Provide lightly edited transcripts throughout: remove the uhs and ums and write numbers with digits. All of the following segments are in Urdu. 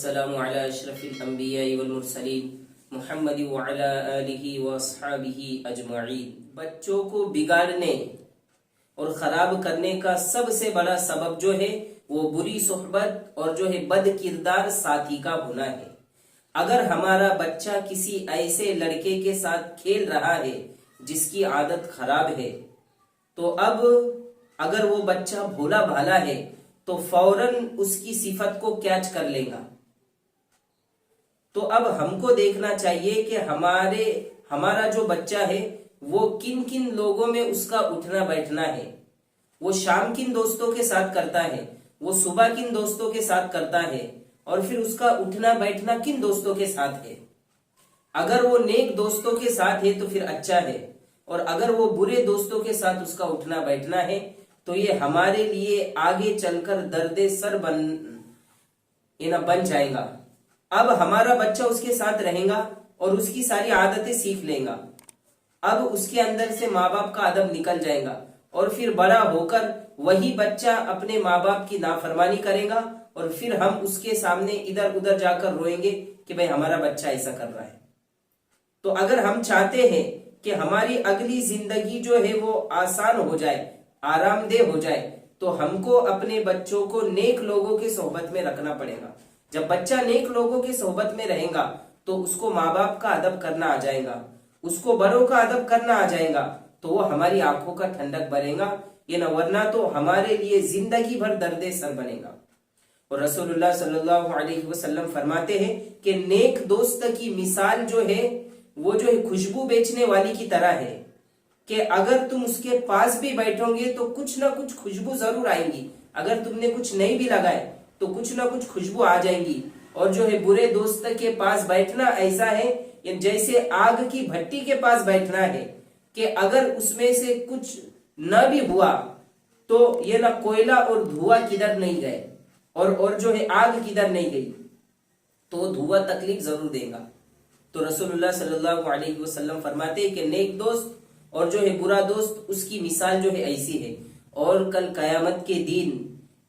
والسلام علی اشرف الانبیاء والمرسلین محمد وعلی آلہ واصحابہ اجمعین۔ بچوں کو بگاڑنے اور خراب کرنے کا سب سے بڑا سبب جو ہے وہ بری صحبت اور جو ہے بد کردار ساتھی کا ہونا ہے۔ اگر ہمارا بچہ کسی ایسے لڑکے کے ساتھ کھیل رہا ہے جس کی عادت خراب ہے، تو اب اگر وہ بچہ بھولا بھالا ہے تو فوراً اس کی صفت کو کیچ کر لے گا۔ تو اب ہم کو دیکھنا چاہیے کہ ہمارا جو بچہ ہے وہ کن کن لوگوں میں اس کا اٹھنا بیٹھنا ہے، وہ شام کن دوستوں کے ساتھ کرتا ہے، وہ صبح کن دوستوں کے ساتھ کرتا ہے، اور پھر اس کا اٹھنا بیٹھنا کن دوستوں کے ساتھ ہے۔ اگر وہ نیک دوستوں کے ساتھ ہے تو پھر اچھا ہے، اور اگر وہ برے دوستوں کے ساتھ اس کا اٹھنا بیٹھنا ہے تو یہ ہمارے لیے آگے چل کر درد سر بن جائے گا۔ اب ہمارا بچہ اس کے ساتھ رہے گا اور اس کی ساری عادتیں سیکھ لے گا۔ اب اس کے اندر سے ماں باپ کا ادب نکل جائے گا، اور پھر بڑا ہو کر وہی بچہ اپنے ماں باپ کی نافرمانی کرے گا، اور پھر ہم اس کے سامنے ادھر ادھر جا کر روئیں گے کہ بھئی ہمارا بچہ ایسا کر رہا ہے۔ تو اگر ہم چاہتے ہیں کہ ہماری اگلی زندگی جو ہے وہ آسان ہو جائے، آرام دہ ہو جائے، تو ہم کو اپنے بچوں کو نیک لوگوں کی صحبت میں رکھنا پڑے گا۔ جب بچہ نیک لوگوں کی صحبت میں رہے گا تو اس کو ماں باپ کا ادب کرنا آ جائے گا، اس کو بڑوں کا ادب کرنا آ جائے گا، تو وہ ہماری آنکھوں کا ٹھنڈک بنے گا، یہ نہ ورنہ تو ہمارے لیے زندگی بھر درد سر بنے گا۔ اور رسول اللہ صلی اللہ علیہ وسلم فرماتے ہیں کہ نیک دوست کی مثال جو ہے وہ جو ہے خوشبو بیچنے والی کی طرح ہے، کہ اگر تم اس کے پاس بھی بیٹھو گے تو کچھ نہ کچھ خوشبو ضرور آئیں گی، اگر تم نے کچھ نہیں بھی لگائے تو کچھ نہ کچھ خوشبو آ جائیں گی۔ اور جو ہے برے دوست کے پاس بیٹھنا ایسا ہے جیسے آگ کی بھٹی کے پاس بیٹھنا ہے، کہ اگر اس میں سے کچھ نہ بھی ہوا تو یہ نہ کوئلہ اور دھواں کدھر نہیں گئے، اور جو ہے آگ کدھر نہیں گئی، تو دھواں تکلیف ضرور دے گا۔ تو رسول اللہ صلی اللہ علیہ وسلم فرماتے ہیں کہ نیک دوست اور جو ہے برا دوست اس کی مثال جو ہے ایسی ہے، اور کل قیامت کے دن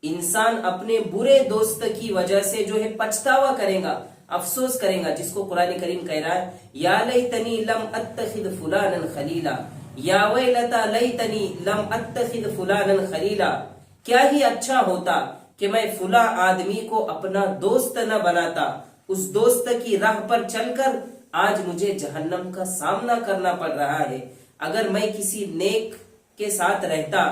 انسان اپنے برے دوست کی وجہ سے جو ہے پچھتاوا کرے گا، افسوس کرے گا، جس کو قرآن کریم کہہ رہا ہے یا لیتنی لم اتخذ فلانا خلیلا، یا ویلتا لیتنی لم اتخذ فلانا خلیلا، کیا ہی اچھا ہوتا کہ میں فلاں آدمی کو اپنا دوست نہ بناتا، اس دوست کی راہ پر چل کر آج مجھے جہنم کا سامنا کرنا پڑ رہا ہے۔ اگر میں کسی نیک کے ساتھ رہتا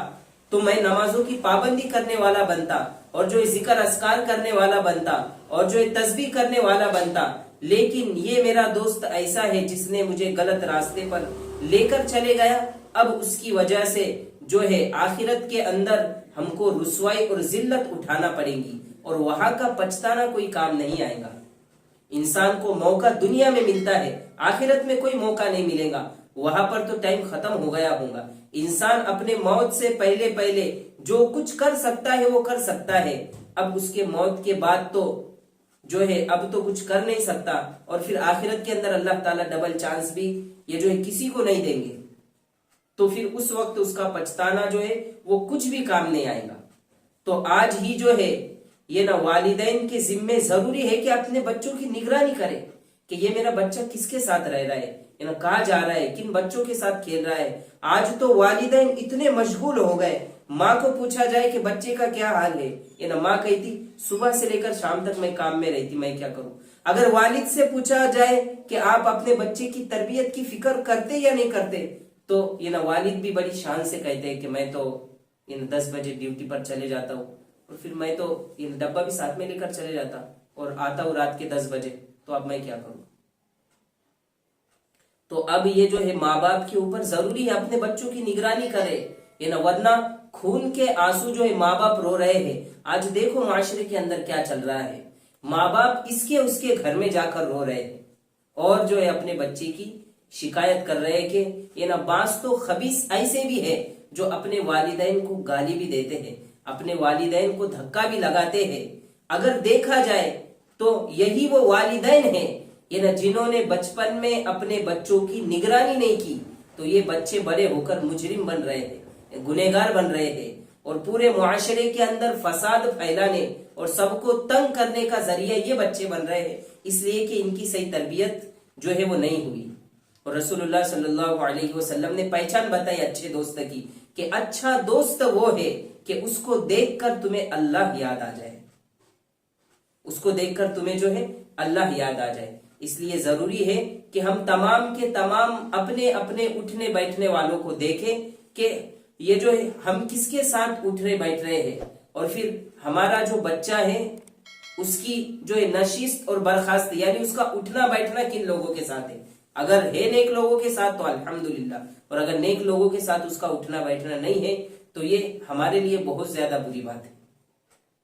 تو میں نمازوں کی پابندی کرنے والا بنتا، اور جو ذکر اذکار کرنے والا بنتا، اور جو تسبیح کرنے والا بنتا، لیکن یہ میرا دوست ایسا ہے جس نے مجھے غلط راستے پر لے کر چلے گیا۔ اب اس کی وجہ سے جو ہے آخرت کے اندر ہم کو رسوائی اور ذلت اٹھانا پڑے گی، اور وہاں کا پچھتانا کوئی کام نہیں آئے گا۔ انسان کو موقع دنیا میں ملتا ہے، آخرت میں کوئی موقع نہیں ملے گا، وہاں پر تو ٹائم ختم ہو گیا ہوگا۔ انسان اپنے موت سے پہلے جو کچھ کر سکتا ہے وہ کر سکتا ہے، اب اس کے موت کے بعد تو جو ہے اب تو کچھ کر نہیں سکتا، اور پھر آخرت کے اندر اللہ تعالیٰ ڈبل چانس بھی یہ جو ہے کسی کو نہیں دیں گے، تو پھر اس وقت اس کا پچھتانا جو ہے وہ کچھ بھی کام نہیں آئے گا۔ تو آج ہی جو ہے یہ نہ والدین کے ذمے ضروری ہے کہ اپنے بچوں کی نگرانی کرے کہ یہ میرا بچہ کس کے ساتھ رہ رہا ہے، کہاں جا رہا ہے، کن بچوں کے ساتھ کھیل رہا ہے۔ آج تو والدین اتنے مشغول ہو گئے، ماں کو پوچھا جائے کہ بچے کا کیا حال ہے، ماں کہتی صبح سے لے کر شام تک میں کام میں رہتی، میں کیا کروں۔ اگر والد سے پوچھا جائے کہ آپ اپنے بچے کی تربیت کی فکر کرتے یا نہیں کرتے، تو والد بھی بڑی شان سے کہتے ہیں کہ میں تو 10 بجے ڈیوٹی پر چلے جاتا ہوں، اور پھر میں تو ڈبہ بھی ساتھ میں لے کر چلے جاتا اور آتا ہوں رات کے 10 بجے، تو اب میں کیا کروں۔ تو اب یہ جو ہے ماں باپ کے اوپر ضروری ہے اپنے بچوں کی نگرانی کرے، ورنہ خون کے آنسو جو ہے ماں باپ رو رہے ہیں۔ آج دیکھو معاشرے کے اندر کیا چل رہا ہے، ماں باپ اس کے گھر میں جا کر رو رہے ہیں، اور جو ہے اپنے بچے کی شکایت کر رہے ہیں کہ بعض تو خبیث ایسے بھی ہے جو اپنے والدین کو گالی بھی دیتے ہیں، اپنے والدین کو دھکا بھی لگاتے ہیں۔ اگر دیکھا جائے تو یہی وہ والدین ہیں جنہوں نے بچپن میں اپنے بچوں کی نگرانی نہیں کی، تو یہ بچے بڑے ہو کر مجرم بن رہے ہیں، گنہگار بن رہے ہیں۔ اور پورے معاشرے کے اندر فساد پھیلانے اور سب کو تنگ کرنے کا ذریعہ یہ بچے بن رہے ہیں، اس لیے کہ ان کی صحیح تربیت جو ہے وہ نہیں ہوئی۔ اور رسول اللہ صلی اللہ علیہ وسلم نے پہچان بتائی اچھے دوست کی، کہ اچھا دوست وہ ہے کہ اس کو دیکھ کر تمہیں اللہ یاد آ جائے، اس کو دیکھ کر تمہیں جو ہے اللہ یاد آ جائے۔ اس لیے ضروری ہے کہ ہم تمام کے تمام اپنے اپنے اٹھنے بیٹھنے والوں کو دیکھیں کہ یہ جو ہے ہم کس کے ساتھ اٹھ رہے بیٹھ رہے ہیں، اور پھر ہمارا جو بچہ ہے اس کی جو ہے نشست اور برخاست، یعنی اس کا اٹھنا بیٹھنا کن لوگوں کے ساتھ ہے۔ اگر ہے نیک لوگوں کے ساتھ تو الحمدللہ، اور اگر نیک لوگوں کے ساتھ اس کا اٹھنا بیٹھنا نہیں ہے تو یہ ہمارے لیے بہت زیادہ بری بات ہے۔